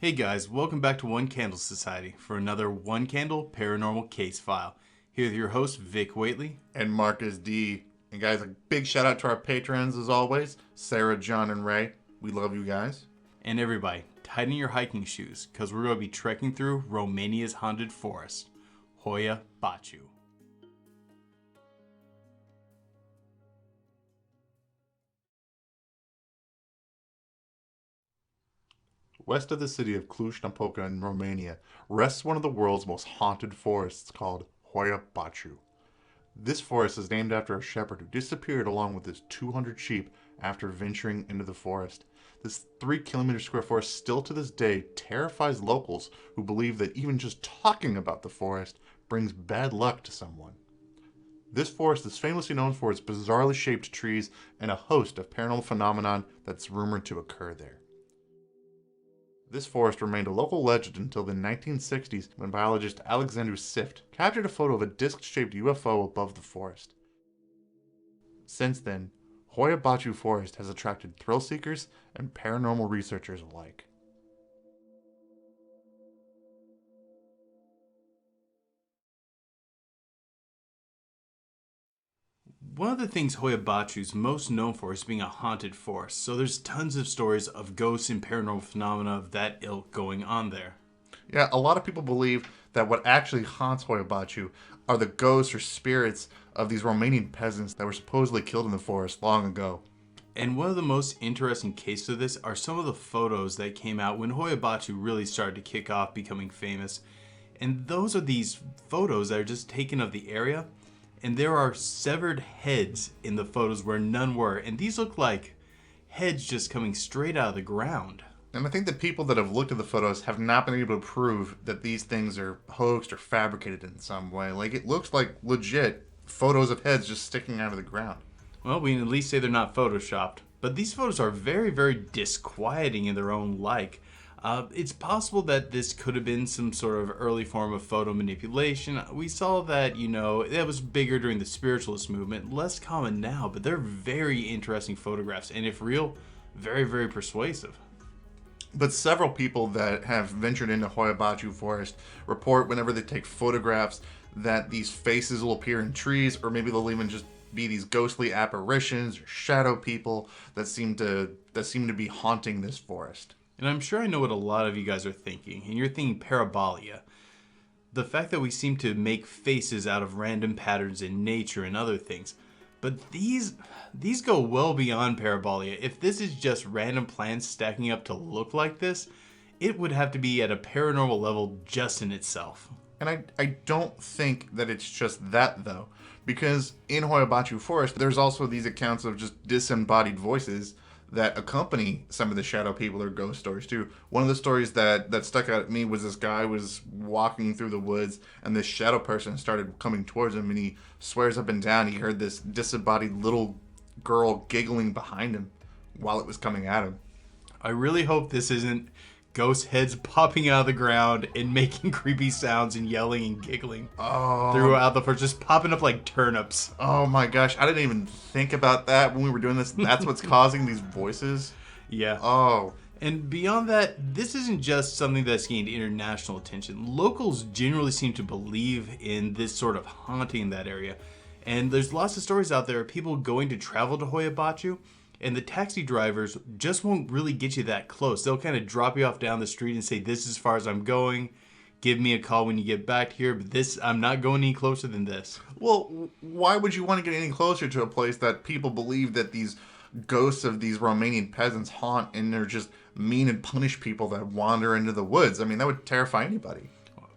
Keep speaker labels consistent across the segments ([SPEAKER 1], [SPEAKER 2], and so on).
[SPEAKER 1] Hey guys, welcome back to One Candle Society for another One Candle Paranormal Case File. Here with your host, Vic Whateley.
[SPEAKER 2] And Marcus D. And guys, a big shout out to our patrons as always, Sarah, John, and Ray. We love you guys.
[SPEAKER 1] And everybody, tighten your hiking shoes, because we're going to be trekking through Romania's haunted forest, Hoia Baciu.
[SPEAKER 2] West of the city of Cluj-Napoca in Romania rests one of the world's most haunted forests called Hoia Baciu. This forest is named after a shepherd who disappeared along with his 200 sheep after venturing into the forest. This 3-kilometer square forest still to this day terrifies locals who believe that even just talking about the forest brings bad luck to someone. This forest is famously known for its bizarrely shaped trees and a host of paranormal phenomenon that's rumored to occur there. This forest remained a local legend until the 1960s when biologist Alexander Sift captured a photo of a disc-shaped UFO above the forest. Since then, Hoia Baciu Forest has attracted thrill seekers and paranormal researchers alike.
[SPEAKER 1] One of the things Hoia Baciu is most known for is being a haunted forest, so there's tons of stories of ghosts and paranormal phenomena of that ilk going on there.
[SPEAKER 2] Yeah, a lot of people believe that what actually haunts Hoia Baciu are the ghosts or spirits of these Romanian peasants that were supposedly killed in the forest long ago.
[SPEAKER 1] And one of the most interesting cases of this are some of the photos that came out when Hoia Baciu really started to kick off becoming famous. And those are these photos that are just taken of the area. And there are severed heads in the photos where none were. And these look like heads just coming straight out of the ground.
[SPEAKER 2] And I think the people that have looked at the photos have not been able to prove that these things are hoaxed or fabricated in some way. Like, it looks like legit photos of heads just sticking out of the ground.
[SPEAKER 1] Well, we can at least say they're not photoshopped. But these photos are very, very disquieting in their own like. It's possible that this could have been some sort of early form of photo manipulation. We saw that, that was bigger during the spiritualist movement, less common now, but they're very interesting photographs, and if real, very, very persuasive.
[SPEAKER 2] But several people that have ventured into Hoia Baciu Forest report whenever they take photographs that these faces will appear in trees, or maybe they'll even just be these ghostly apparitions or shadow people that seem to be haunting this forest.
[SPEAKER 1] And I'm sure I know what a lot of you guys are thinking, and you're thinking parabolia. The fact that we seem to make faces out of random patterns in nature and other things. But these go well beyond parabolia. If this is just random plants stacking up to look like this, it would have to be at a paranormal level just in itself.
[SPEAKER 2] And I don't think that it's just that, though. Because in Hoia Baciu Forest, there's also these accounts of just disembodied voices that accompany some of the shadow people or ghost stories too. One of the stories that stuck out at me was this guy was walking through the woods and this shadow person started coming towards him, and he swears up and down he heard this disembodied little girl giggling behind him while it was coming at him.
[SPEAKER 1] I really hope this isn't ghost heads popping out of the ground and making creepy sounds and yelling and giggling throughout the forest, just popping up like turnips.
[SPEAKER 2] Oh my gosh, I didn't even think about that when we were doing this. That's what's causing these voices?
[SPEAKER 1] Yeah.
[SPEAKER 2] Oh.
[SPEAKER 1] And beyond that, this isn't just something that's gained international attention. Locals generally seem to believe in this sort of haunting in that area. And there's lots of stories out there of people going to travel to Hoia Baciu, and the taxi drivers just won't really get you that close. They'll kind of drop you off down the street and say, this is as far as I'm going. Give me a call when you get back here. But I'm not going any closer than this.
[SPEAKER 2] Well, why would you want to get any closer to a place that people believe that these ghosts of these Romanian peasants haunt, and they're just mean and punish people that wander into the woods? I mean, that would terrify anybody.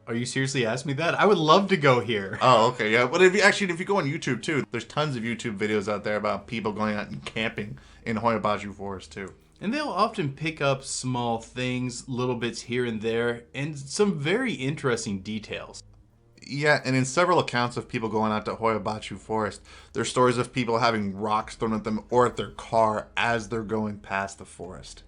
[SPEAKER 1] Are you seriously asking me that? I would love to go here.
[SPEAKER 2] Oh, okay, yeah. But if you go on YouTube too, there's tons of YouTube videos out there about people going out and camping in Hoia Baciu Forest too.
[SPEAKER 1] And they'll often pick up small things, little bits here and there, and some very interesting details.
[SPEAKER 2] Yeah, and in several accounts of people going out to Hoia Baciu Forest, there's stories of people having rocks thrown at them or at their car as they're going past the forest.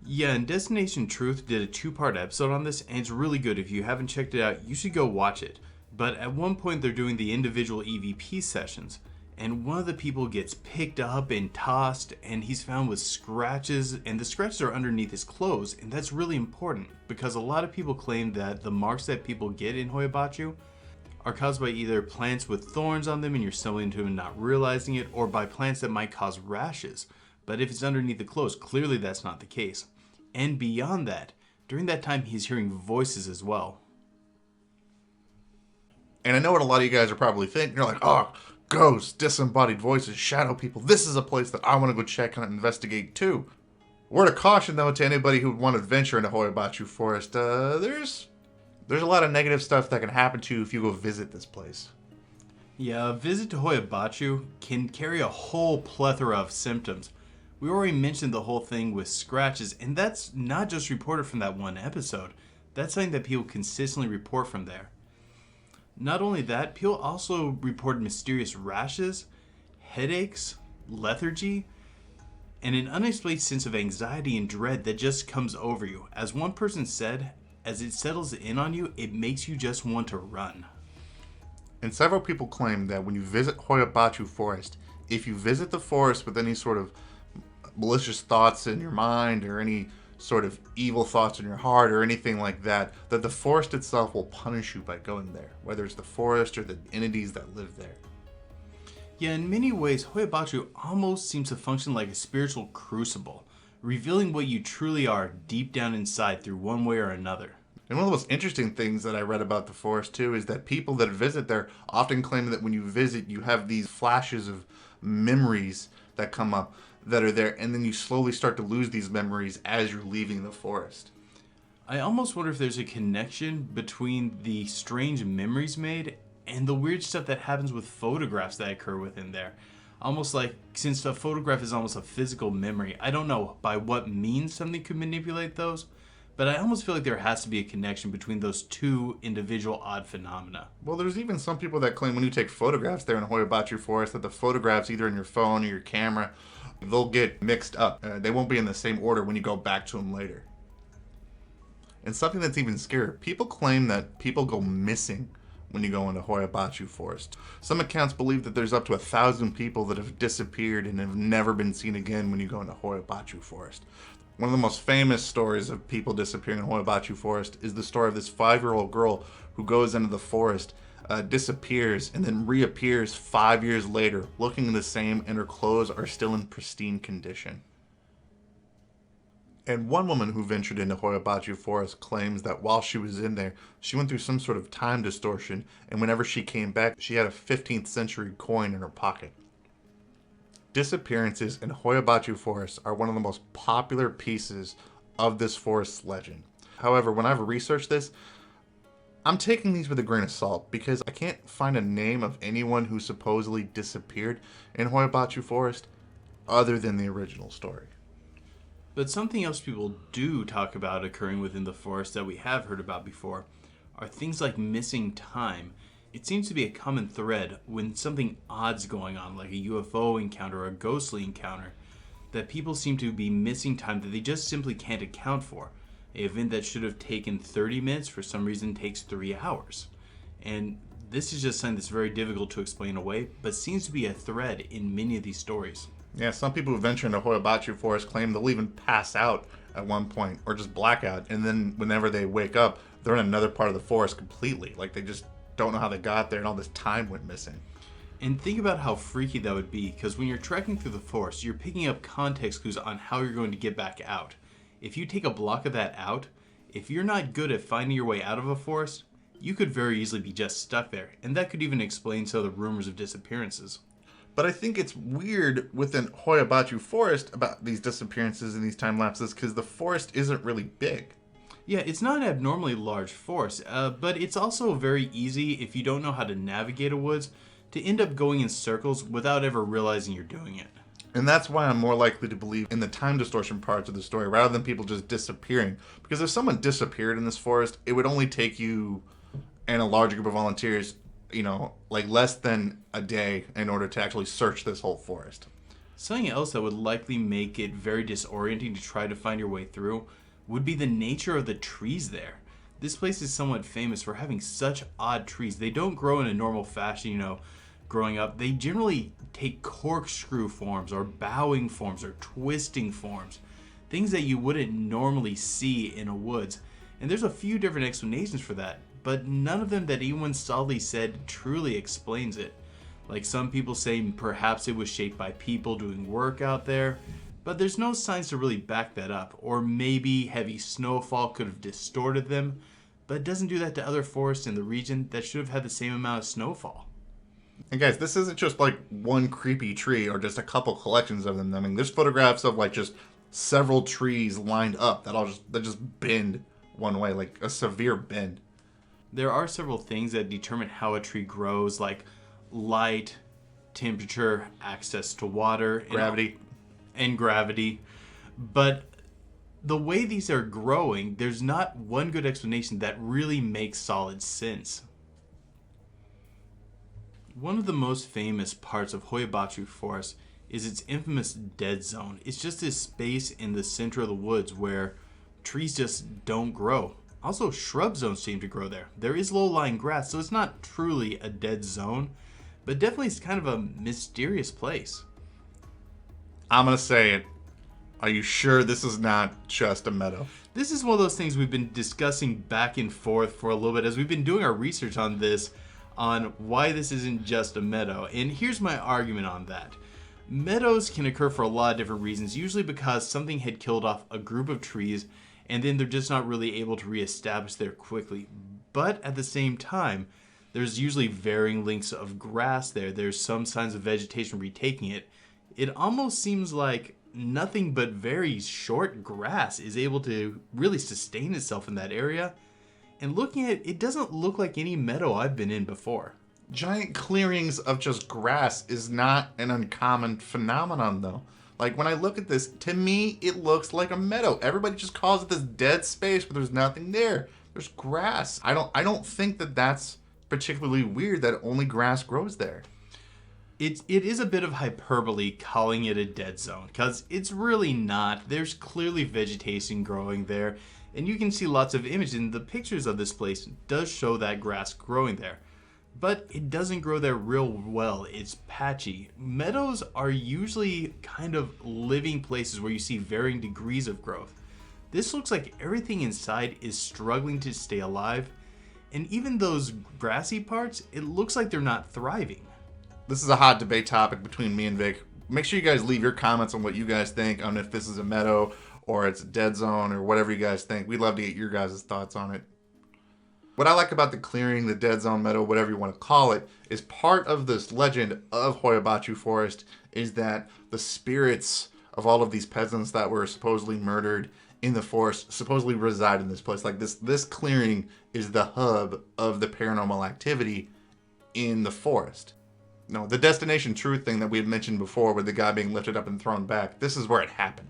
[SPEAKER 1] Yeah, and Destination Truth did a 2-part episode on this, and it's really good. If you haven't checked it out, you should go watch it. But at one point, they're doing the individual EVP sessions, And one of the people gets picked up and tossed, and he's found with scratches, and the scratches are underneath his clothes, and that's really important because a lot of people claim that the marks that people get in Hoia Baciu are caused by either plants with thorns on them and you're stumbling into them and not realizing it, or by plants that might cause rashes. But if it's underneath the clothes, clearly that's not the case. And beyond that, during that time he's hearing voices as well.
[SPEAKER 2] And I know what a lot of you guys are probably thinking. You're like, oh, ghosts, disembodied voices, shadow people. This is a place that I want to go check out and investigate too. Word of caution, though, to anybody who would want to venture into Hoia Baciu Forest, there's a lot of negative stuff that can happen to you if you go visit this place.
[SPEAKER 1] Yeah, a visit to Hoia Baciu can carry a whole plethora of symptoms. We already mentioned the whole thing with scratches, and that's not just reported from that one episode. That's something that people consistently report from there. Not only that, people also report mysterious rashes, headaches, lethargy, and an unexplained sense of anxiety and dread that just comes over you. As one person said, as it settles in on you, it makes you just want to run.
[SPEAKER 2] And several people claim that when you visit Hoia Baciu Forest, if you visit the forest with any sort of malicious thoughts in your mind or any sort of evil thoughts in your heart or anything like that, that the forest itself will punish you by going there, whether it's the forest or the entities that live there.
[SPEAKER 1] Yeah, in many ways, Hoia Baciu almost seems to function like a spiritual crucible, revealing what you truly are deep down inside through one way or another.
[SPEAKER 2] And one of the most interesting things that I read about the forest too is that people that visit there often claim that when you visit, you have these flashes of memories that come up that are there, and then you slowly start to lose these memories as you're leaving the forest.
[SPEAKER 1] I almost wonder if there's a connection between the strange memories made and the weird stuff that happens with photographs that occur within there. Almost like, since a photograph is almost a physical memory, I don't know by what means something could manipulate those, but I almost feel like there has to be a connection between those two individual odd phenomena.
[SPEAKER 2] Well, there's even some people that claim when you take photographs there in Hoia Baciu Forest that the photographs, either in your phone or your camera, they'll get mixed up. They won't be in the same order when you go back to them later. And something that's even scarier, people claim that people go missing when you go into Hoia Baciu Forest. Some accounts believe that there's up to 1,000 people that have disappeared and have never been seen again when you go into Hoia Baciu Forest. One of the most famous stories of people disappearing in Hoia Baciu Forest is the story of this 5-year-old girl who goes into the forest, disappears, and then reappears 5 years later, looking the same, and her clothes are still in pristine condition. And one woman who ventured into Hoia Baciu Forest claims that while she was in there, she went through some sort of time distortion, and whenever she came back, she had a 15th century coin in her pocket. Disappearances in Hoia Baciu Forest are one of the most popular pieces of this forest legend. However, when I've researched this, I'm taking these with a grain of salt because I can't find a name of anyone who supposedly disappeared in Hoia Baciu Forest other than the original story.
[SPEAKER 1] But something else people do talk about occurring within the forest that we have heard about before are things like missing time. It seems to be a common thread when something odd's going on, like a UFO encounter or a ghostly encounter, that people seem to be missing time that they just simply can't account for. An event that should have taken 30 minutes for some reason takes 3 hours. And this is just something that's very difficult to explain away, but seems to be a thread in many of these stories.
[SPEAKER 2] Yeah, some people who venture into Hoia Baciu Forest claim they'll even pass out at one point or just black out, and then whenever they wake up, they're in another part of the forest completely. Like they just don't know how they got there and all this time went missing.
[SPEAKER 1] And think about how freaky that would be, because when you're trekking through the forest, you're picking up context clues on how you're going to get back out. If you take a block of that out, if you're not good at finding your way out of a forest, you could very easily be just stuck there, and that could even explain some of the rumors of disappearances.
[SPEAKER 2] But I think it's weird within Hoia Baciu Forest about these disappearances and these time lapses because the forest isn't really big.
[SPEAKER 1] Yeah, it's not an abnormally large forest, but it's also very easy, if you don't know how to navigate a woods, to end up going in circles without ever realizing you're doing it.
[SPEAKER 2] And that's why I'm more likely to believe in the time distortion parts of the story rather than people just disappearing. Because if someone disappeared in this forest, it would only take you and a large group of volunteers, like less than a day in order to actually search this whole forest.
[SPEAKER 1] Something else that would likely make it very disorienting to try to find your way through would be the nature of the trees there. This place is somewhat famous for having such odd trees. They don't grow in a normal fashion, growing up, they generally take corkscrew forms or bowing forms or twisting forms, things that you wouldn't normally see in a woods. And there's a few different explanations for that, but none of them that anyone solidly said truly explains it. Like some people say perhaps it was shaped by people doing work out there, but there's no signs to really back that up. Or maybe heavy snowfall could have distorted them, but it doesn't do that to other forests in the region that should have had the same amount of snowfall.
[SPEAKER 2] And guys, this isn't just like one creepy tree or just a couple collections of them. I mean, there's photographs of like just several trees lined up that just bend one way, like a severe bend.
[SPEAKER 1] There are several things that determine how a tree grows, like light, temperature, access to water, and gravity. But the way these are growing, there's not one good explanation that really makes solid sense. One of the most famous parts of Hoia Baciu Forest is its infamous dead zone. It's just this space in the center of the woods where trees just don't grow. Also, shrub zones seem to grow there. There is low-lying grass, so it's not truly a dead zone, but definitely it's kind of a mysterious place.
[SPEAKER 2] I'm going to say it. Are you sure this is not just a meadow?
[SPEAKER 1] This is one of those things we've been discussing back and forth for a little bit as we've been doing our research on this, on why this isn't just a meadow. And here's my argument on that. Meadows can occur for a lot of different reasons, usually because something had killed off a group of trees and then they're just not really able to reestablish there quickly. But at the same time, there's usually varying lengths of grass there. There's some signs of vegetation retaking it. It almost seems like nothing but very short grass is able to really sustain itself in that area. And looking at it, it doesn't look like any meadow I've been in before.
[SPEAKER 2] Giant clearings of just grass is not an uncommon phenomenon, though. Like, when I look at this, to me, it looks like a meadow. Everybody just calls it this dead space, but there's nothing there. There's grass. I don't think that that's particularly weird that only grass grows there.
[SPEAKER 1] It is a bit of hyperbole calling it a dead zone, because it's really not. There's clearly vegetation growing there, and you can see lots of images, and the pictures of this place does show that grass growing there. But it doesn't grow there real well. It's patchy. Meadows are usually kind of living places where you see varying degrees of growth. This looks like everything inside is struggling to stay alive, and even those grassy parts, it looks like they're not thriving.
[SPEAKER 2] This is a hot debate topic between me and Vic. Make sure you guys leave your comments on what you guys think on if this is a meadow or it's a dead zone or whatever you guys think. We'd love to get your guys' thoughts on it. What I like about the clearing, the dead zone meadow, whatever you want to call it, is part of this legend of Hoia Baciu Forest is that the spirits of all of these peasants that were supposedly murdered in the forest supposedly reside in this place. Like this clearing is the hub of the paranormal activity in the forest. No, the Destination Truth thing that we had mentioned before with the guy being lifted up and thrown back, this is where it happened.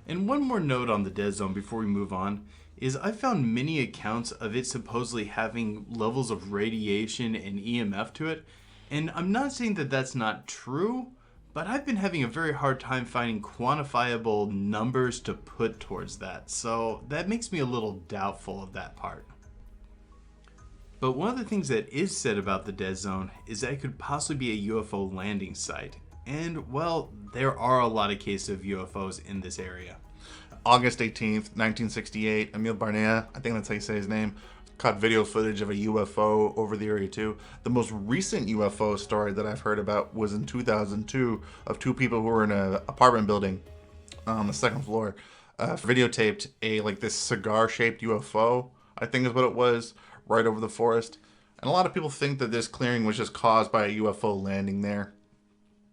[SPEAKER 1] And one more note on the dead zone before we move on is I found many accounts of it supposedly having levels of radiation and EMF to it. And I'm not saying that that's not true, but I've been having a very hard time finding quantifiable numbers to put towards that. So that makes me a little doubtful of that part. But one of the things that is said about the dead zone is that it could possibly be a UFO landing site. And, well, there are a lot of cases of UFOs in this area.
[SPEAKER 2] August 18th, 1968, Emil Barnea, I think that's how you say his name, caught video footage of a UFO over the area too. The most recent UFO story that I've heard about was in 2002 of two people who were in an apartment building on the second floor. Videotaped this cigar-shaped UFO, I think is what it was, right over the forest. And a lot of people think that this clearing was just caused by a UFO landing there.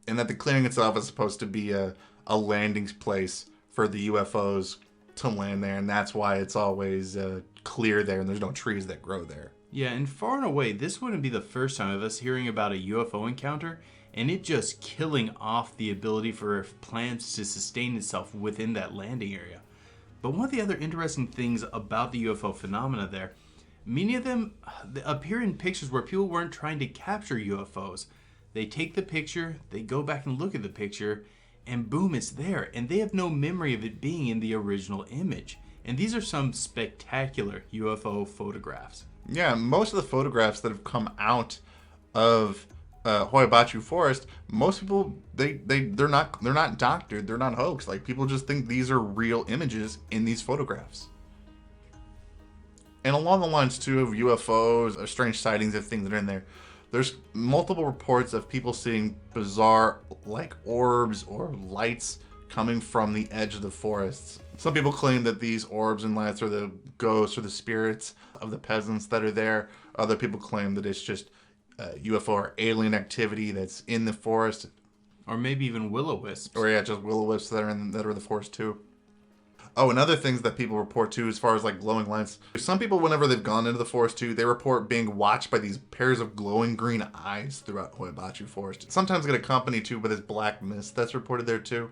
[SPEAKER 2] And that the clearing itself is supposed to be a landing place for the UFOs to land there, and that's why it's always clear there and there's no trees that grow there.
[SPEAKER 1] Yeah, and far and away, this wouldn't be the first time of us hearing about a UFO encounter and it just killing off the ability for plants to sustain itself within that landing area. But one of the other interesting things about the UFO phenomena there, many of them appear in pictures where people weren't trying to capture UFOs. They take the picture, they go back and look at the picture, and boom, it's there. And they have no memory of it being in the original image. And these are some spectacular UFO photographs.
[SPEAKER 2] Yeah, most of the photographs that have come out of Hoia Baciu Forest, most people they're not doctored, they're not hoax. Like, people just think these are real images in these photographs. And along the lines too of UFOs or strange sightings of things that are in there, there's multiple reports of people seeing bizarre like orbs or lights coming from the edge of the forests. Some people claim that these orbs and lights are the ghosts or the spirits of the peasants that are there. Other people claim that it's just UFO or alien activity that's in the forest.
[SPEAKER 1] Or maybe even will-o-wisps.
[SPEAKER 2] Or yeah, just will-o-wisps that are in the forest too. Oh, and other things that people report too, as far as like glowing lights. Some people, whenever they've gone into the forest too, they report being watched by these pairs of glowing green eyes throughout Hoia Baciu Forest. Sometimes get accompanied too by this black mist that's reported there too.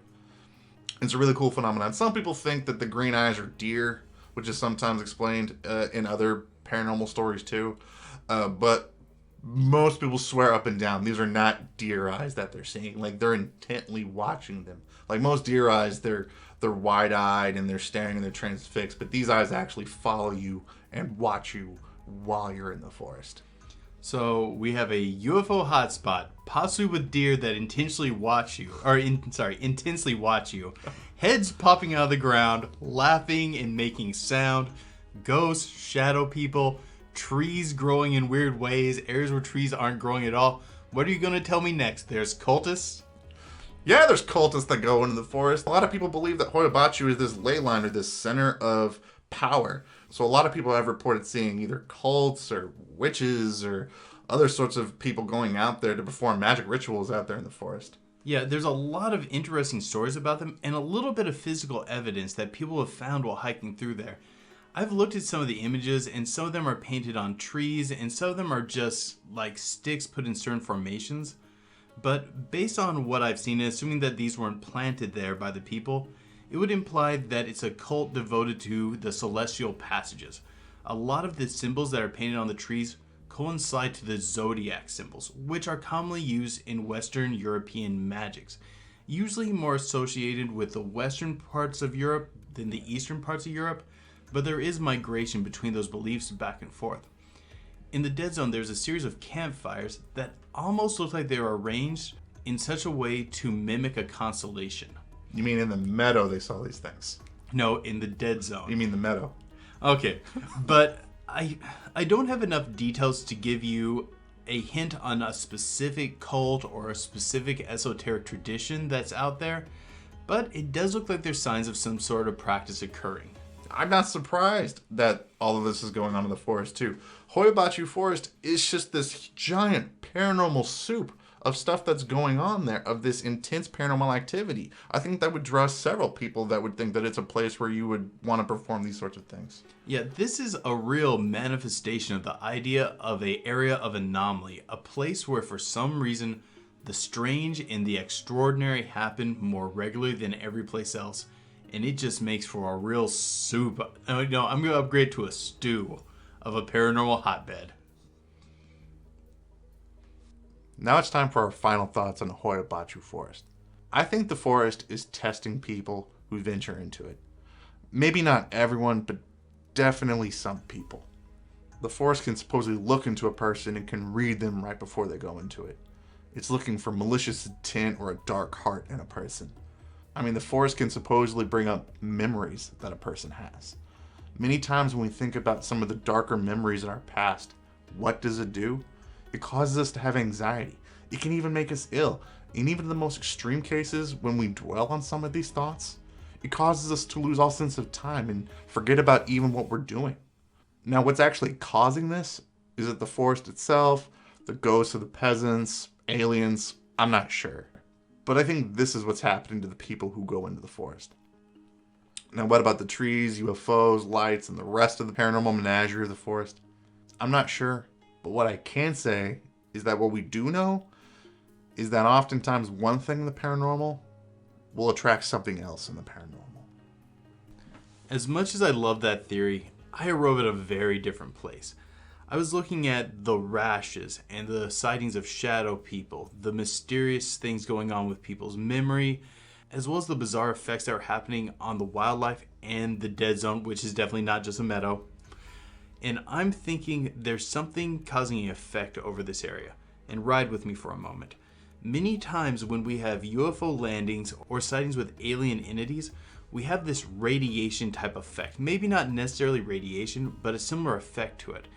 [SPEAKER 2] It's a really cool phenomenon. Some people think that the green eyes are deer, which is sometimes explained in other paranormal stories too. But most people swear up and down these are not deer eyes that they're seeing. Like, they're intently watching them. Like most deer eyes, they're wide-eyed and they're staring and they're transfixed, but these eyes actually follow you and watch you while you're in the forest.
[SPEAKER 1] So we have a UFO hotspot, possibly with deer that intensely watch you, heads popping out of the ground, laughing and making sound, ghosts, shadow people, trees growing in weird ways, areas where trees aren't growing at all. What are you going to tell me next? There's cultists?
[SPEAKER 2] Yeah, there's cultists that go into the forest. A lot of people believe that Hoia Baciu is this ley line or this center of power. So a lot of people have reported seeing either cults or witches or other sorts of people going out there to perform magic rituals out there in the forest.
[SPEAKER 1] Yeah, there's a lot of interesting stories about them and a little bit of physical evidence that people have found while hiking through there. I've looked at some of the images and some of them are painted on trees and some of them are just like sticks put in certain formations. But based on what I've seen, and assuming that these weren't planted there by the people, it would imply that it's a cult devoted to the celestial passages. A lot of the symbols that are painted on the trees coincide to the zodiac symbols, which are commonly used in Western European magics, usually more associated with the western parts of Europe than the eastern parts of Europe, but there is migration between those beliefs back and forth. In the Dead Zone, there's a series of campfires that almost look like they were arranged in such a way to mimic a constellation.
[SPEAKER 2] You mean in the meadow they saw these things?
[SPEAKER 1] No, in the Dead Zone.
[SPEAKER 2] You mean the meadow?
[SPEAKER 1] Okay, but I don't have enough details to give you a hint on a specific cult or a specific esoteric tradition that's out there, but it does look like there's signs of some sort of practice occurring.
[SPEAKER 2] I'm not surprised that all of this is going on in the forest too. Hoia Baciu Forest is just this giant paranormal soup of stuff that's going on there, of this intense paranormal activity. I think that would draw several people that would think that it's a place where you would want to perform these sorts of things.
[SPEAKER 1] Yeah, this is a real manifestation of the idea of an area of anomaly, a place where for some reason the strange and the extraordinary happen more regularly than every place else. And it just makes for a real soup. No, I'm going to upgrade to a stew of a paranormal hotbed.
[SPEAKER 2] Now it's time for our final thoughts on the Hoia Baciu Forest. I think the forest is testing people who venture into it. Maybe not everyone, but definitely some people. The forest can supposedly look into a person and can read them right before they go into it. It's looking for malicious intent or a dark heart in a person. I mean, the forest can supposedly bring up memories that a person has. Many times when we think about some of the darker memories in our past, what does it do? It causes us to have anxiety. It can even make us ill. And even in the most extreme cases, when we dwell on some of these thoughts, it causes us to lose all sense of time and forget about even what we're doing. Now, what's actually causing this? Is it the forest itself, the ghosts of the peasants, aliens? I'm not sure. But I think this is what's happening to the people who go into the forest. Now, what about the trees, UFOs, lights, and the rest of the paranormal menagerie of the forest? I'm not sure. But what I can say is that what we do know is that oftentimes one thing in the paranormal will attract something else in the paranormal.
[SPEAKER 1] As much as I love that theory, I arrive at a very different place. I was looking at the rashes and the sightings of shadow people, the mysterious things going on with people's memory, as well as the bizarre effects that are happening on the wildlife and the Dead Zone, which is definitely not just a meadow. And I'm thinking there's something causing an effect over this area. and ride with me for a moment. Many times when we have UFO landings or sightings with alien entities, we have this radiation type effect. Maybe not necessarily radiation, but a similar effect to it.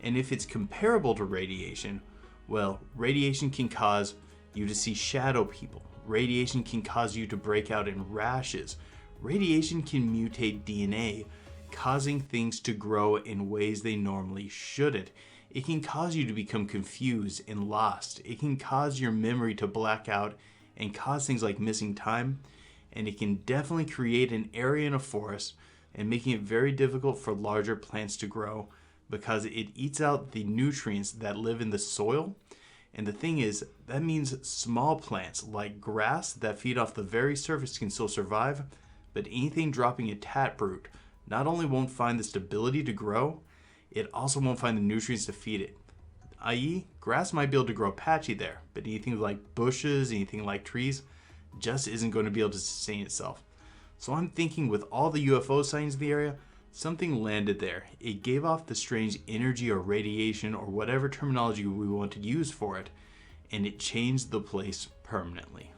[SPEAKER 1] And if it's comparable to radiation, well, radiation can cause you to see shadow people. Radiation can cause you to break out in rashes. Radiation can mutate DNA, causing things to grow in ways they normally shouldn't. It can cause you to become confused and lost. It can cause your memory to black out and cause things like missing time. And it can definitely create an area in a forest and making it very difficult for larger plants to grow because it eats out the nutrients that live in the soil. And the thing is, that means small plants like grass that feed off the very surface can still survive, but anything dropping a taproot not only won't find the stability to grow, it also won't find the nutrients to feed it. I.e., grass might be able to grow patchy there, but anything like bushes, anything like trees, just isn't going to be able to sustain itself. So I'm thinking with all the UFO sightings in the area, something landed there. It gave off the strange energy or radiation or whatever terminology we want to use for it, and it changed the place permanently.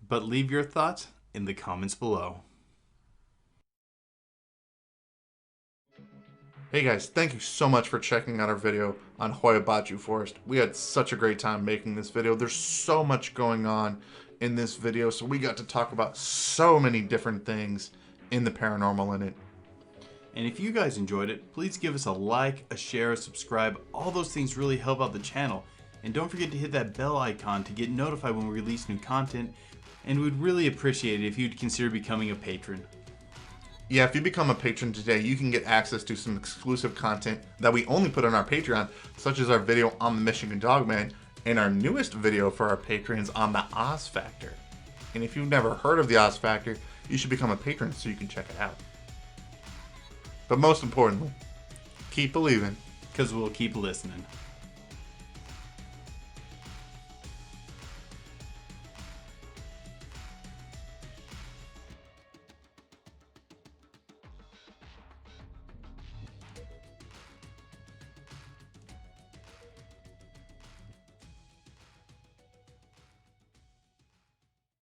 [SPEAKER 1] But leave your thoughts in the comments below.
[SPEAKER 2] Hey guys, thank you so much for checking out our video on Hoia Baciu Forest. We had such a great time making this video. There's so much going on in this video, so we got to talk about so many different things in the paranormal in it.
[SPEAKER 1] And if you guys enjoyed it, please give us a like, a share, a subscribe. All those things really help out the channel. And don't forget to hit that bell icon to get notified when we release new content. And we'd really appreciate it if you'd consider becoming a patron.
[SPEAKER 2] Yeah, if you become a patron today, you can get access to some exclusive content that we only put on our Patreon, such as our video on the Michigan Dogman and our newest video for our patrons on the Oz Factor. And if you've never heard of the Oz Factor, you should become a patron so you can check it out. But most importantly, keep believing,
[SPEAKER 1] because we'll keep listening.